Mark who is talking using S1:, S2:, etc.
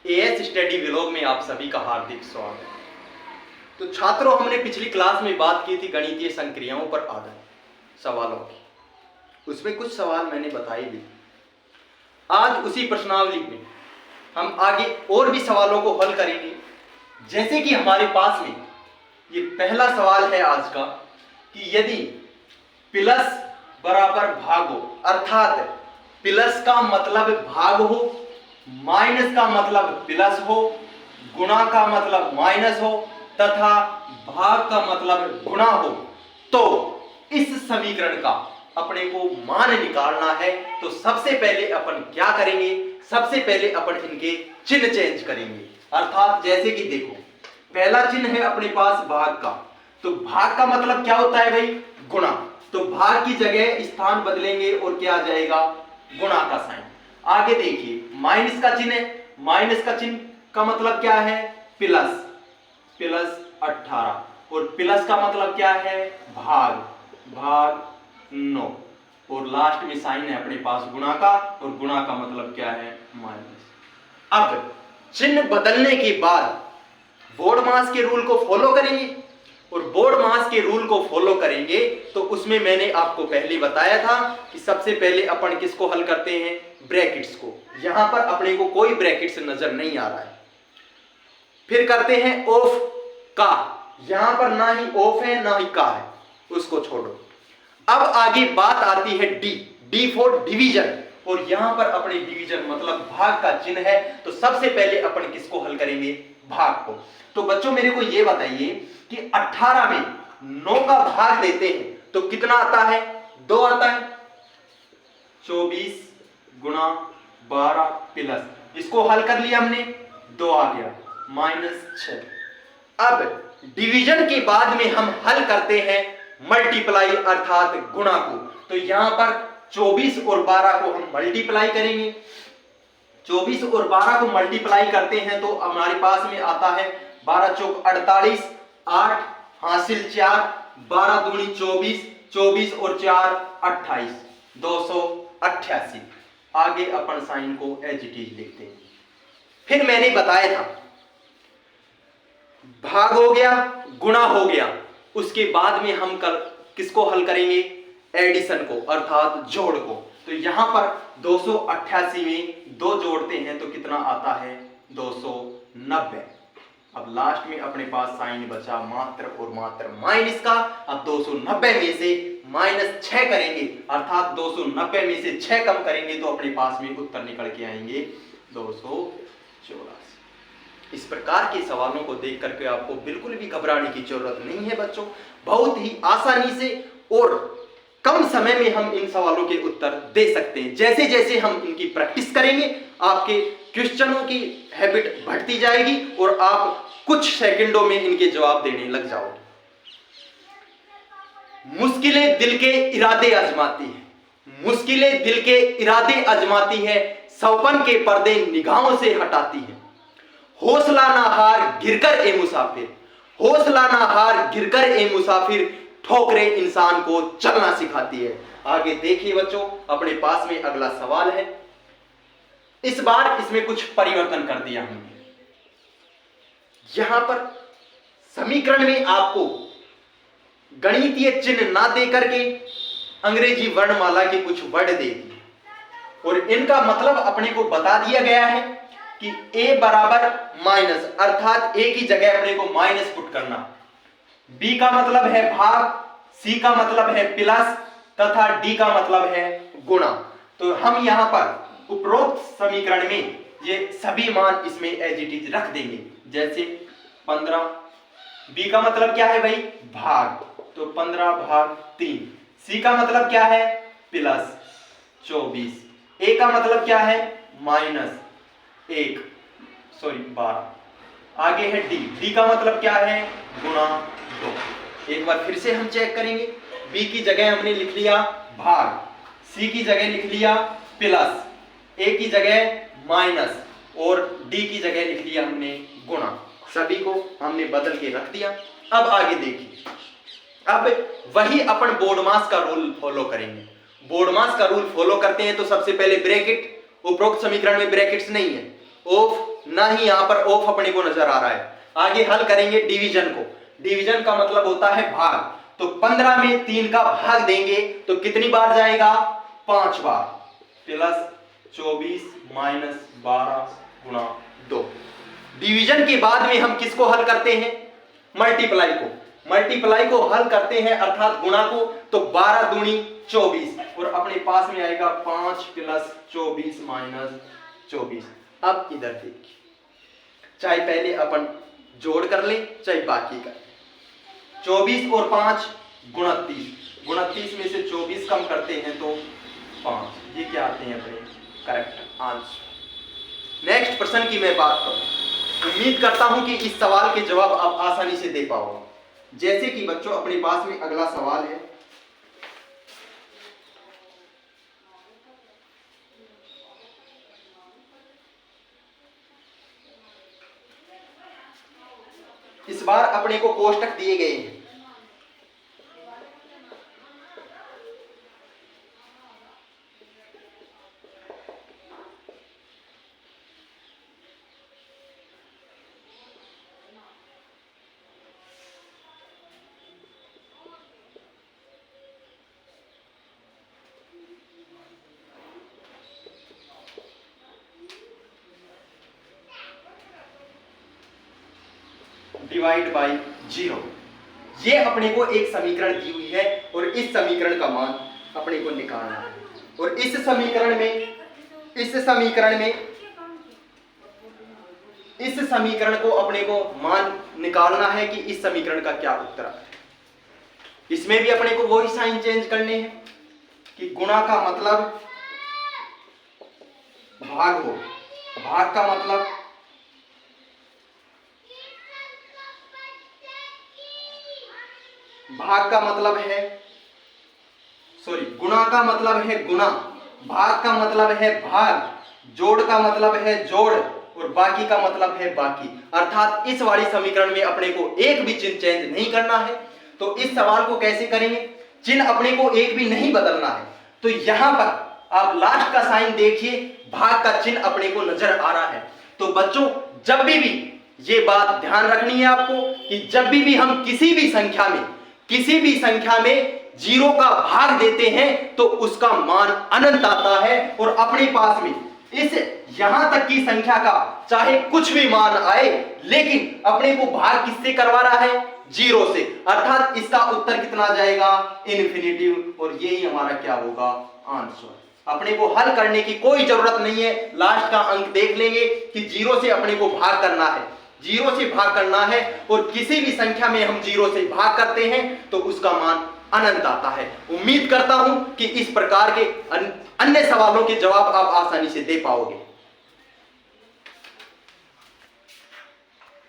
S1: As study vlog में आप सभी का हार्दिक स्वागत है। तो छात्रों, हमने पिछली क्लास में बात की थी गणितीय संक्रियाओं पर आधारित सवालों की। उसमें कुछ सवाल मैंने बताए भी। आज उसी प्रश्नावली में हम आगे और भी सवालों को हल करेंगे। जैसे कि हमारे पास में ये पहला सवाल है आज का कि यदि प्लस बराबर भाग हो, अर्थात प्लस का मतलब भाग हो, माइनस का मतलब प्लस हो, गुणा का मतलब माइनस हो तथा भाग का मतलब गुणा हो, तो इस समीकरण का अपने को मान निकालना है। तो सबसे पहले अपन क्या करेंगे? सबसे पहले अपन इनके चिन्ह चेंज करेंगे। अर्थात जैसे कि देखो, पहला चिन्ह है अपने पास भाग का, तो भाग का मतलब क्या होता है भाई? गुणा। तो भाग की जगह स्थान बदलेंगे और क्या आ जाएगा? गुणा का साइन। आगे देखिए, माइनस का चिन्ह है, माइनस का चिन्ह का मतलब क्या है? प्लस, प्लस 18, और प्लस का मतलब क्या है? भाग, भाग 9, और लास्ट में साइन है अपने पास गुणा का, और गुणा का मतलब क्या है? माइनस। अब चिन्ह बदलने के बाद बोर्डमास के रूल को फॉलो करेंगे, और बोर्डमास के रूल को फॉलो करेंगे तो उसमें मैंने आपको पहले बताया था कि सबसे पहले अपन किसको हल करते हैं? ब्रैकेट्स को। यहां पर अपने को कोई ब्रैकेट्स नजर नहीं आ रहा है। फिर करते हैं ऑफ का, यहां पर ना ही ऑफ है ना ही का है, उसको छोड़ो। अब आगे बात आती है डी, डी फॉर डिवीजन, और यहां पर अपने डिवीजन मतलब भाग का चिन्ह है। तो सबसे पहले अपन किसको हल करेंगे? भाग को। तो बच्चों मेरे को यह बताइए कि 18 में 9 का भाग देते हैं तो कितना आता है? 2 आता है। 24 गुणा 12 प्लस, इसको हल कर लिया हमने, 2 आ गया, -6। अब डिवीजन के बाद में हम हल करते हैं मल्टीप्लाई अर्थात गुणा को। तो यहां पर 24 और 12 को हम मल्टीप्लाई करेंगे। 24 और 12 को मल्टीप्लाई करते हैं तो हमारे पास में आता है 12 चौक 48, 8 हासिल 4, 12 दूनी 24, 24 और 4 28, 288। आगे अपन साइन को एज इट इज लिखते हैं। फिर मैंने बताया था भाग हो गया, गुणा हो गया, उसके बाद में हम किसको हल करेंगे? एडिशन को अर्थात जोड़ को। तो यहां पर 288 में 2 जोड़ते हैं तो कितना आता है? 290। अब लास्ट में अपने पास साइन बचा मात्र और मात्र माइनस का। अब 290 में से -6 करेंगे, अर्थात 290 में से 6 कम करेंगे तो अपने पास में उत्तर निकल के आएंगे 284। इस प्रकार के सवालों को देख करके आपको बिल्कुल भी घबराने की जरूरत नहीं है बच्चों। बहुत ही आसानी से और कम समय में हम इन सवालों के उत्तर दे सकते हैं। जैसे जैसे हम इनकी प्रैक्टिस करेंगे आपके क्वेश्चनों की हैबिट बढ़ती जाएगी और आप कुछ सेकंडों में इनके जवाब देने लग जाओगे। मुश्किलें दिल के इरादे आजमाती है, मुश्किलें दिल के इरादे आजमाती है, सौपन के पर्दे निगाहों से हटाती है। हौसला ना हार गिरकर ए मुसाफिर, हौसला ना हार गिरकर ए मुसाफिर, ठोकरें इंसान को चलना सिखाती है। आगे देखिए बच्चों, अपने पास में अगला सवाल है। इस बार इसमें कुछ परिवर्तन कर दिया हमने। यहां पर समीकरण में आपको गणितीय चिन्ह ना दे करके अंग्रेजी वर्णमाला के कुछ वर्ड दे दिए, और इनका मतलब अपने को बता दिया गया है कि a बराबर माइनस, अर्थात a की जगह अपने को माइनस पुट करना। b का मतलब है भाग, c का मतलब है प्लस तथा d का मतलब है गुणा। तो हम यहां पर उपरोक्त समीकरण में ये सभी मान इसमें एज इट इज रख देंगे। जैसे 15, b का मतलब क्या है भाई? भाग, तो 15 भाग 3। c का मतलब क्या है? प्लस 24। a का मतलब क्या है? माइनस 12। आगे है डी का मतलब क्या है? गुणा 2। एक बार फिर से हम चेक करेंगे। बी की जगह हमने लिख लिया भाग, सी की जगह लिख लिया प्लस, ए की जगह माइनस और डी की जगह लिख लिया हमने गुणा। सभी को हमने बदल के रख दिया। अब आगे देखिए, अब वही अपन बोर्डमास का रूल फॉलो करेंगे। बोर्डमास का रूल फॉलो करते हैं तो सबसे पहले ब्रैकेट, उपरोक्त समीकरण में ब्रैकेट्स नहीं है, ऑफ, ना ही यहां पर ऑफ अपने को नजर आ रहा है। आगे हल करेंगे डिवीजन को। डिवीजन का मतलब होता है भाग। तो 15 में 3 का भाग देंगे तो कितनी बार जाएगा? 5 बार। प्लस 24 माइनस 12 गुणा 2। डिवीजन के बाद में हम किसको हल करते हैं? मल्टीप्लाई को। मल्टीप्लाई को हल करते हैं अर्थात गुणा को, तो 12 दूनी 24 और अपने पास में आएगा 5 प्लस 24 माइनस 24। अब इधर देखिए, चाहे पहले अपन जोड़ कर ले चाहे बाकी कर। 24 और 5 29, 29 में से 24 कम करते हैं तो 5। ये क्या आते हैं अपने करेक्ट आंसर। नेक्स्ट प्रश्न की मैं बात करूं, उम्मीद करता हूं कि इस सवाल के जवाब आप आसानी से दे पाओगे। जैसे कि बच्चों अपने पास में अगला सवाल है, इस बार अपने को कोष्टक दिए गए हैं। Divide by 0। ये अपने को एक समीकरण दी हुई है और इस समीकरण का मान अपने को निकालना है। और इस समीकरण को अपने को मान निकालना है कि इस समीकरण का क्या उत्तर है। इसमें भी अपने को वही साइन चेंज करने हैं कि गुणा का मतलब भाग हो, भाग का मतलब है गुणा का मतलब है गुणा, भाग का मतलब है भाग, जोड़ का मतलब है जोड़ और बाकी का मतलब है बाकी। अर्थात इस वाली समीकरण में अपने को एक भी चिन्ह चेंज नहीं करना है। तो इस सवाल को कैसे करेंगे? चिन्ह अपने को एक भी नहीं बदलना है। तो यहां पर आप लास्ट का साइन देखिए, भाग का चिन्ह अपने को नजर आ रहा है। तो बच्चों जब भी ये बात ध्यान रखनी है आपको कि जब भी हम किसी भी संख्या में 0 का भाग देते हैं तो उसका मान अनंत आता है। और अपने पास में इस यहां तक की संख्या का चाहे कुछ भी मान आए, लेकिन अपने को भाग किससे करवा रहा है? 0 से। अर्थात इसका उत्तर कितना जाएगा? इन्फिनिटी। और यही हमारा क्या होगा? आंसर। अपने को हल करने की कोई जरूरत नहीं है, लास्ट का अंक देख लेंगे कि 0 से अपने को भाग करना है, 0 से भाग करना है। और किसी भी संख्या में हम 0 से भाग करते हैं तो उसका मान अनंत आता है। उम्मीद करता हूं कि इस प्रकार के अन्य सवालों के जवाब आप आसानी से दे पाओगे।